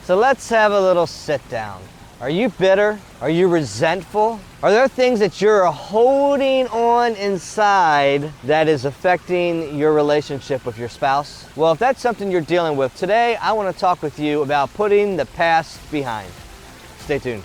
So let's have a little sit down. Are you bitter? Are you resentful? Are there things that you're holding on inside that is affecting your relationship with your spouse? Well, if that's something you're dealing with, today I want to talk with you about putting the past behind. Stay tuned.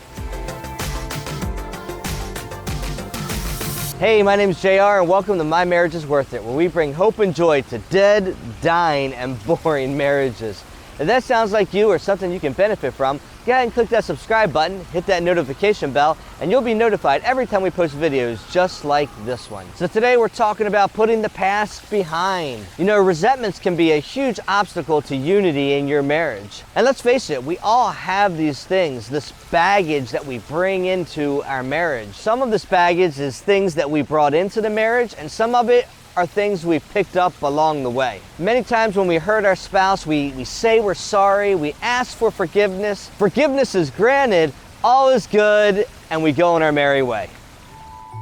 Hey, my name is JR and welcome to My Marriage is Worth It, where we bring hope and joy to dead, dying, and boring marriages. If that sounds like you or something you can benefit from, go ahead and click that subscribe button, hit that notification bell, and you'll be notified every time we post videos just like this one. So today we're talking about putting the past behind. You know, resentments can be a huge obstacle to unity in your marriage. And let's face it, we all have these things, this baggage that we bring into our marriage. Some of this baggage is things that we brought into the marriage, and some of it are things we picked up along the way. Many times when we hurt our spouse, we say we're sorry, we ask for forgiveness. Forgiveness is granted, all is good, and we go on our merry way.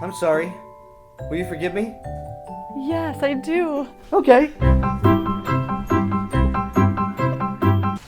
I'm sorry. Will you forgive me? Yes, I do. Okay.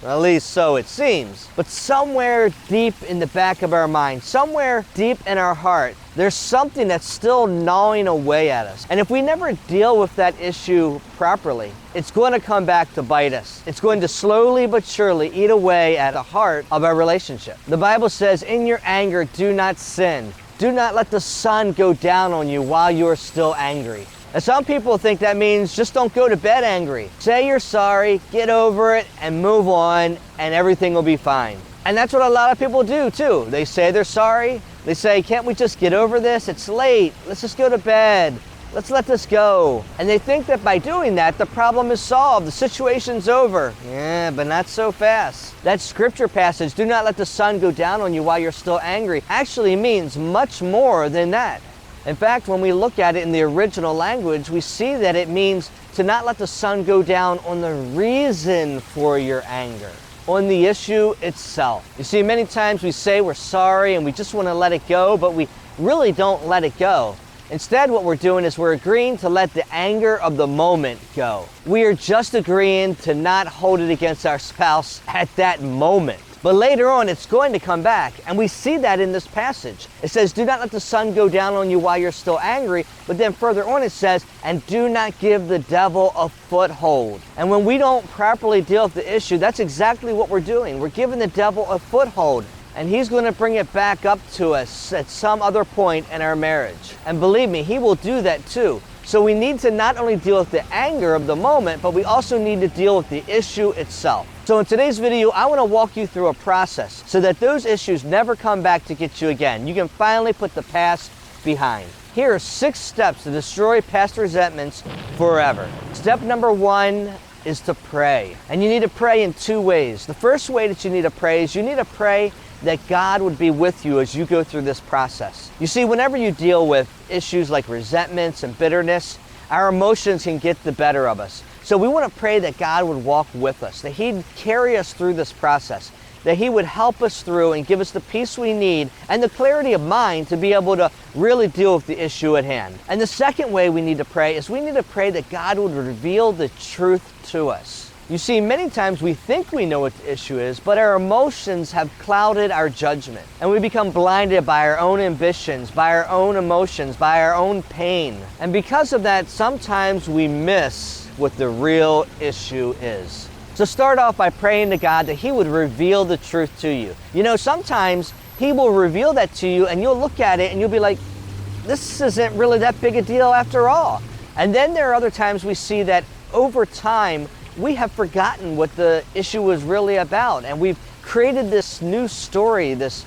At least so it seems. But somewhere deep in the back of our mind, somewhere deep in our heart, there's something that's still gnawing away at us. And if we never deal with that issue properly, it's going to come back to bite us. It's going to slowly but surely eat away at the heart of our relationship. The Bible says, in your anger, do not sin. Do not let the sun go down on you while you are still angry. And some people think that means just don't go to bed angry. Say you're sorry, get over it, and move on, and everything will be fine. And that's what a lot of people do too. They say they're sorry. They say, can't we just get over this? It's late. Let's just go to bed. Let's let this go. And they think that by doing that, the problem is solved. The situation's over. Yeah, but not so fast. That scripture passage, do not let the sun go down on you while you're still angry, actually means much more than that. In fact, when we look at it in the original language, we see that it means to not let the sun go down on the reason for your anger, on the issue itself. You see, many times we say we're sorry and we just want to let it go, but we really don't let it go. Instead, what we're doing is we're agreeing to let the anger of the moment go. We are just agreeing to not hold it against our spouse at that moment. But later on, it's going to come back, and we see that in this passage. It says, do not let the sun go down on you while you're still angry, but then further on it says, and do not give the devil a foothold. And when we don't properly deal with the issue, that's exactly what we're doing. We're giving the devil a foothold, and he's going to bring it back up to us at some other point in our marriage. And believe me, he will do that too. So we need to not only deal with the anger of the moment, but we also need to deal with the issue itself. So in today's video, I want to walk you through a process so that those issues never come back to get you again. You can finally put the past behind. Here are 6 steps to destroy past resentments forever. Step number 1 is to pray. And you need to pray in 2 ways. The first way that you need to pray is you need to pray that God would be with you as you go through this process. You see, whenever you deal with issues like resentments and bitterness, our emotions can get the better of us. So we want to pray that God would walk with us, that He'd carry us through this process, that He would help us through and give us the peace we need and the clarity of mind to be able to really deal with the issue at hand. And the second way we need to pray is we need to pray that God would reveal the truth to us. You see, many times we think we know what the issue is, but our emotions have clouded our judgment. And we become blinded by our own ambitions, by our own emotions, by our own pain. And because of that, sometimes we miss what the real issue is. So start off by praying to God that He would reveal the truth to you. You know, sometimes He will reveal that to you and you'll look at it and you'll be like, this isn't really that big a deal after all. And then there are other times we see that over time, we have forgotten what the issue was really about, and we've created this new story, this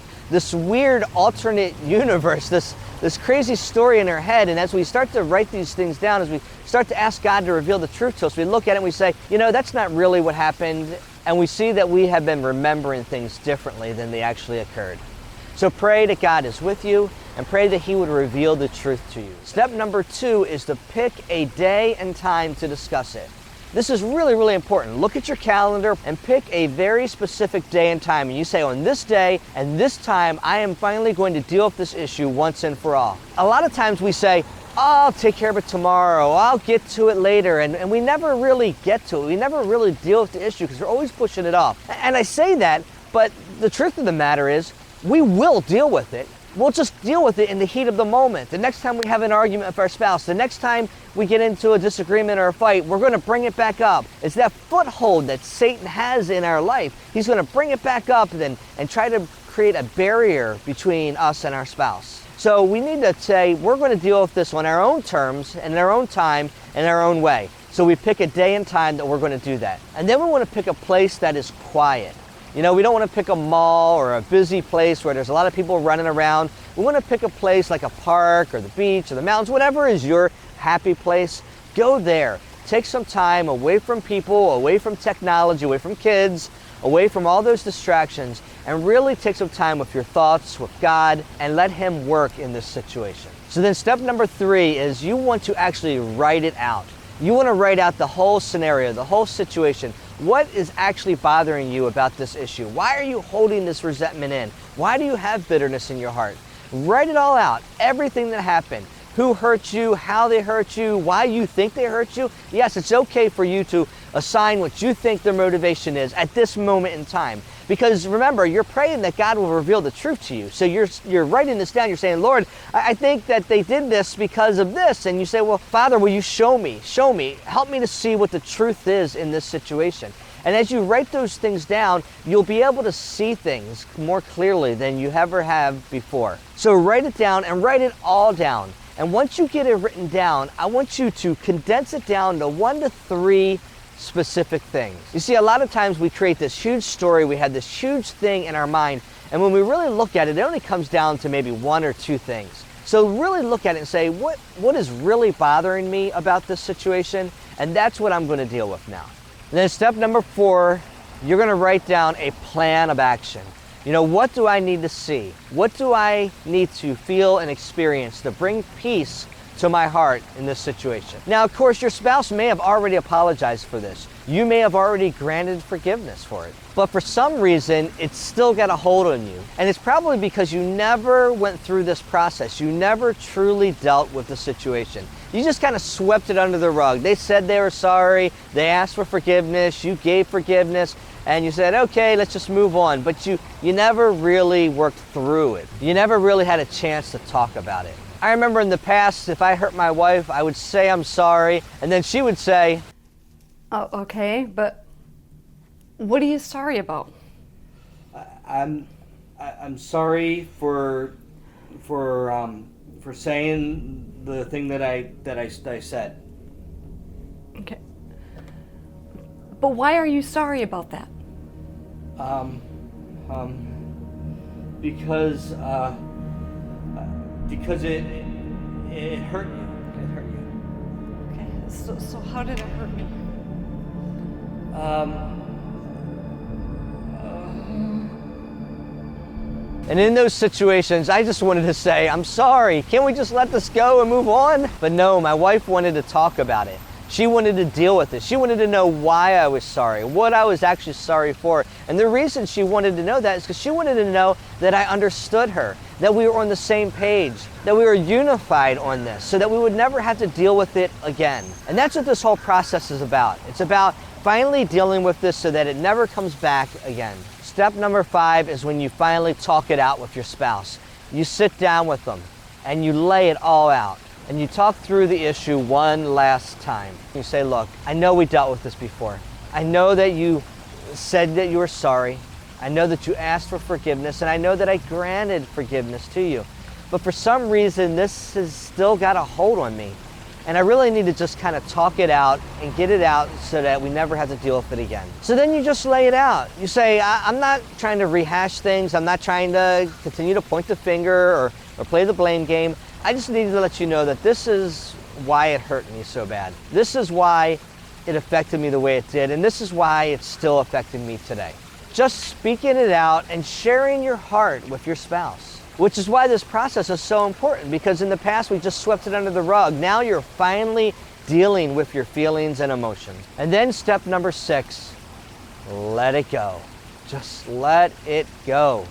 weird alternate universe, this crazy story in our head. And as we start to write these things down, as we start to ask God to reveal the truth to us, we look at it and we say, you know, that's not really what happened, and we see that we have been remembering things differently than they actually occurred. So pray that God is with you and pray that He would reveal the truth to you. Step number 2 is to pick a day and time to discuss it. This is really, really important. Look at your calendar and pick a very specific day and time. And you say, on this day and this time, I am finally going to deal with this issue once and for all. A lot of times we say, I'll take care of it tomorrow, I'll get to it later, and we never really get to it. We never really deal with the issue because we're always pushing it off. And I say that But the truth of the matter is, we will deal with it. We'll just deal with it in the heat of the moment. The next time we have an argument with our spouse, the next time we get into a disagreement or a fight, we're going to bring it back up. It's that foothold that Satan has in our life. He's going to bring it back up and try to create a barrier between us and our spouse. So we need to say, we're going to deal with this on our own terms, in our own time, in our own way. So we pick a day and time that we're going to do that. And then we want to pick a place that is quiet. You know, we don't want to pick a mall or a busy place where there's a lot of people running around. We want to pick a place like a park or the beach or the mountains, whatever is your happy place. Go there. Take some time away from people, away from technology, away from kids, away from all those distractions, and really take some time with your thoughts, with God, and let Him work in this situation. So then step number 3 is you want to actually write it out. You want to write out the whole scenario, the whole situation. What is actually bothering you about this issue? Why are you holding this resentment in? Why do you have bitterness in your heart? Write it all out, everything that happened. Who hurt you, how they hurt you, why you think they hurt you. Yes, it's okay for you to assign what you think their motivation is at this moment in time. Because remember, you're praying that God will reveal the truth to you. So you're writing this down. You're saying, Lord, I think that they did this because of this. And you say, well, Father, will you show me? Show me. Help me to see what the truth is in this situation. And as you write those things down, you'll be able to see things more clearly than you ever have before. So write it down and write it all down. And once you get it written down, I want you to condense it down to 1 to 3 specific things. You see, a lot of times we create this huge story, we have this huge thing in our mind, and when we really look at it, it only comes down to maybe 1 or 2 things. So really look at it and say, what is really bothering me about this situation? And that's what I'm going to deal with now. And then step number 4, you're going to write down a plan of action. You know, what do I need to see? What do I need to feel and experience to bring peace to my heart in this situation? Now, of course, your spouse may have already apologized for this. You may have already granted forgiveness for it. But for some reason, it's still got a hold on you. And it's probably because you never went through this process. You never truly dealt with the situation. You just kind of swept it under the rug. They said they were sorry. They asked for forgiveness. You gave forgiveness. And you said, okay, let's just move on. But you never really worked through it. You never really had a chance to talk about it. I remember in the past, if I hurt my wife, I would say I'm sorry. And then she would say, Oh, okay, but what are you sorry about? I'm sorry for saying the thing that I said. Okay. But why are you sorry about that? Because it hurt you. It hurt you. Okay, so how did it hurt me? and in those situations, I just wanted to say, I'm sorry. Can't we just let this go and move on? But no, my wife wanted to talk about it. She wanted to deal with it. She wanted to know why I was sorry, what I was actually sorry for. And the reason she wanted to know that is because she wanted to know that I understood her, that we were on the same page, that we were unified on this, so that we would never have to deal with it again. And that's what this whole process is about. It's about finally dealing with this so that it never comes back again. Step number 5 is when you finally talk it out with your spouse. You sit down with them and you lay it all out. And you talk through the issue one last time. You say, look, I know we dealt with this before. I know that you said that you were sorry. I know that you asked for forgiveness, and I know that I granted forgiveness to you. But for some reason, this has still got a hold on me. And I really need to just kind of talk it out and get it out so that we never have to deal with it again. So then you just lay it out. You say, I'm not trying to rehash things. I'm not trying to continue to point the finger or play the blame game. I just needed to let you know that this is why it hurt me so bad. This is why it affected me the way it did, and this is why it's still affecting me today. Just speaking it out and sharing your heart with your spouse, which is why this process is so important, because in the past we just swept it under the rug. Now you're finally dealing with your feelings and emotions. And then step number 6, let it go. Just let it go.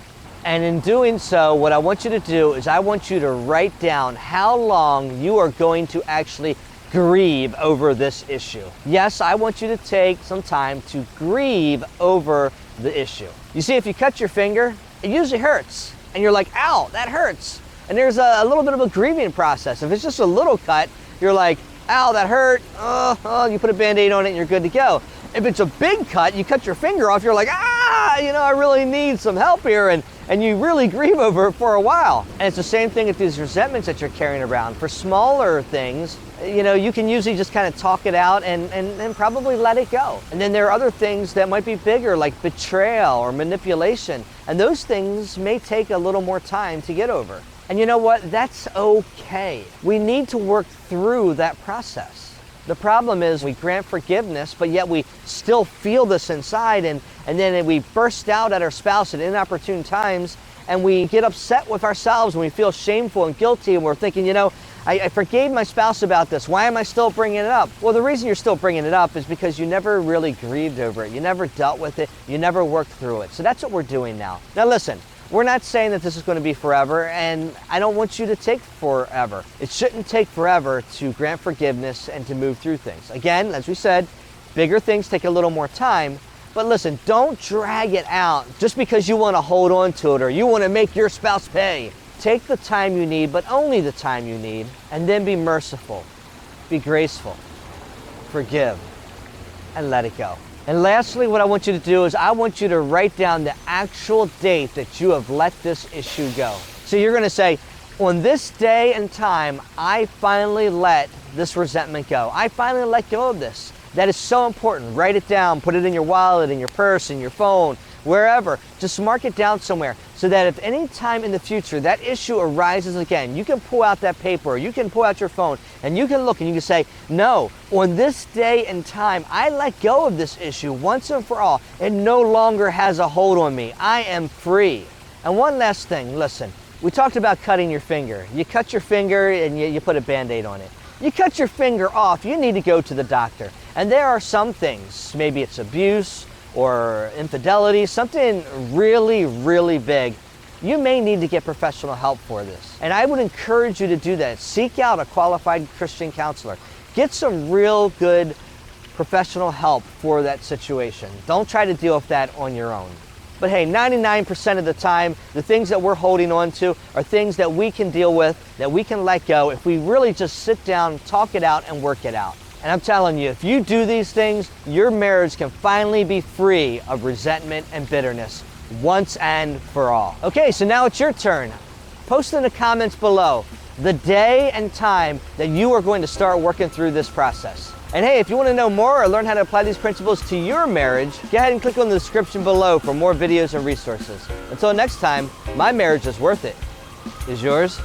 And in doing so, what I want you to do is I want you to write down how long you are going to actually grieve over this issue. Yes, I want you to take some time to grieve over the issue. You see, if you cut your finger, it usually hurts. And you're like, ow, that hurts. And there's a little bit of a grieving process. If it's just a little cut, you're like, ow, that hurt. You put a Band-Aid on it and you're good to go. If it's a big cut, you cut your finger off, you're like, I really need some help here. And you really grieve over it for a while. And it's the same thing with these resentments that you're carrying around. For smaller things, you can usually just kind of talk it out and probably let it go. And then there are other things that might be bigger, like betrayal or manipulation. And those things may take a little more time to get over. And you know what? That's okay. We need to work through that process. The problem is we grant forgiveness, but yet we still feel this inside, and then we burst out at our spouse at inopportune times, and we get upset with ourselves, and we feel shameful and guilty, and we're thinking, I forgave my spouse about this. Why am I still bringing it up? Well, the reason you're still bringing it up is because you never really grieved over it. You never dealt with it. You never worked through it. So that's what we're doing now. Now listen. We're not saying that this is going to be forever, and I don't want you to take forever. It shouldn't take forever to grant forgiveness and to move through things. Again, as we said, bigger things take a little more time, but listen, don't drag it out just because you want to hold on to it or you want to make your spouse pay. Take the time you need, but only the time you need, and then be merciful, be graceful, forgive, and let it go. And lastly, what I want you to do is I want you to write down the actual date that you have let this issue go. So you're going to say, on this day and time, I finally let this resentment go. I finally let go of this. That is so important. Write it down, put it in your wallet, in your purse, in your phone, wherever. Just mark it down somewhere so that if any time in the future that issue arises again, you can pull out that paper, or you can pull out your phone, and you can look and you can say, no, on this day and time, I let go of this issue once and for all. It no longer has a hold on me. I am free. And one last thing, listen, we talked about cutting your finger. You cut your finger and you put a Band-Aid on it. You cut your finger off, you need to go to the doctor. And there are some things, maybe it's abuse or infidelity, something really, really big. You may need to get professional help for this. And I would encourage you to do that. Seek out a qualified Christian counselor. Get some real good professional help for that situation. Don't try to deal with that on your own. But hey, 99% of the time, the things that we're holding on to are things that we can deal with, that we can let go if we really just sit down, talk it out, and work it out. And I'm telling you, if you do these things, your marriage can finally be free of resentment and bitterness once and for all. Okay, so now it's your turn. Post in the comments below the day and time that you are going to start working through this process. And hey, if you want to know more or learn how to apply these principles to your marriage, go ahead and click on the description below for more videos and resources. Until next time, my marriage is worth it. Is yours?